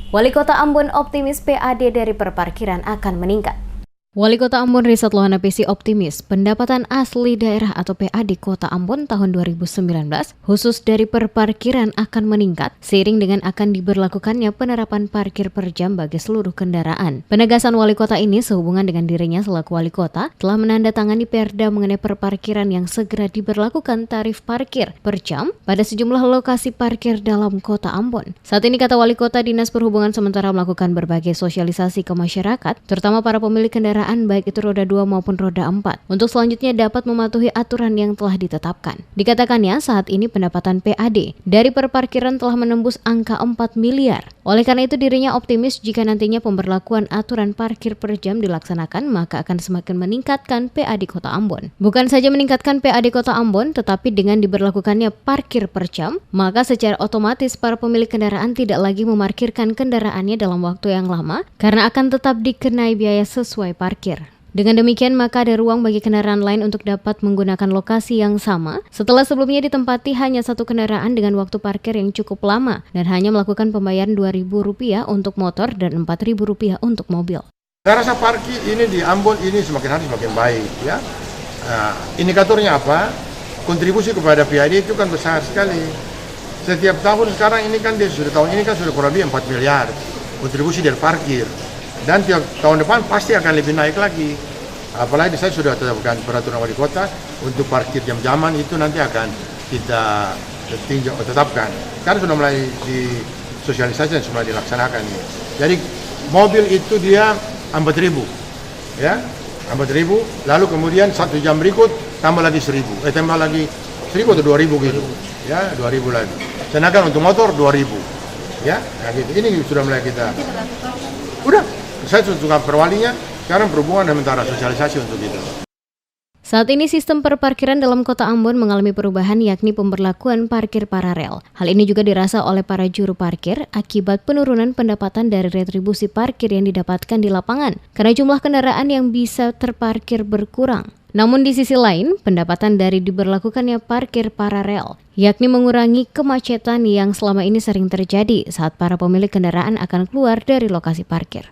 Wali Kota Ambon optimis PAD dari perparkiran akan meningkat. Wali Kota Ambon Risat Lohana Pesi optimis pendapatan asli daerah atau PAD Kota Ambon tahun 2019 khusus dari perparkiran akan meningkat seiring dengan akan diberlakukannya penerapan parkir per jam bagi seluruh kendaraan. Penegasan Wali Kota ini sehubungan dengan dirinya selaku Wali Kota telah menandatangani Perda mengenai perparkiran yang segera diberlakukan tarif parkir per jam pada sejumlah lokasi parkir dalam Kota Ambon. Saat ini kata Wali Kota, Dinas Perhubungan sementara melakukan berbagai sosialisasi ke masyarakat, terutama para pemilik kendaraan baik itu roda 2 maupun roda 4, untuk selanjutnya dapat mematuhi aturan yang telah ditetapkan. Dikatakannya saat ini pendapatan PAD dari perparkiran telah menembus angka 4 miliar. Oleh karena itu dirinya optimis jika nantinya pemberlakuan aturan parkir per jam dilaksanakan maka akan semakin meningkatkan PAD Kota Ambon. Bukan saja meningkatkan PAD Kota Ambon, tetapi dengan diberlakukannya parkir per jam, maka secara otomatis para pemilik kendaraan tidak lagi memarkirkan kendaraannya dalam waktu yang lama karena akan tetap dikenai biaya sesuai parkir. Dengan demikian, maka ada ruang bagi kendaraan lain untuk dapat menggunakan lokasi yang sama setelah sebelumnya ditempati hanya satu kendaraan dengan waktu parkir yang cukup lama dan hanya melakukan pembayaran Rp2.000 untuk motor dan Rp4.000 untuk mobil. Saya rasa parkir ini di Ambon ini semakin hari semakin baik, ya. Indikatornya apa? Kontribusi kepada PAD itu kan besar sekali. Setiap tahun sekarang ini kan tahun ini kan sudah kurang lebih 4 miliar kontribusi dari parkir. Dan tiap tahun depan pasti akan lebih naik lagi. Apalagi saya sudah tetapkan peraturan wali kota untuk parkir jam-jaman itu nanti akan kita tetapkan. Karena sudah mulai di sosialisasi dan sudah dilaksanakan. Jadi mobil itu dia 4.000, ya, 4.000. Lalu kemudian 1 jam berikut tambah lagi 1.000, tambah lagi 1.000 atau 2.000 gitu, ya, 2.000 lagi. Sedangkan untuk motor 2.000, ya, nah gitu. Ini sudah mulai kita. Udah. Saya sudah perwalinya, sekarang perhubungan dan mentara sosialisasi untuk itu. Saat ini sistem perparkiran dalam Kota Ambon mengalami perubahan yakni pemberlakuan parkir paralel. Hal ini juga dirasa oleh para juru parkir akibat penurunan pendapatan dari retribusi parkir yang didapatkan di lapangan karena jumlah kendaraan yang bisa terparkir berkurang. Namun di sisi lain, pendapatan dari diberlakukannya parkir paralel, yakni mengurangi kemacetan yang selama ini sering terjadi saat para pemilik kendaraan akan keluar dari lokasi parkir.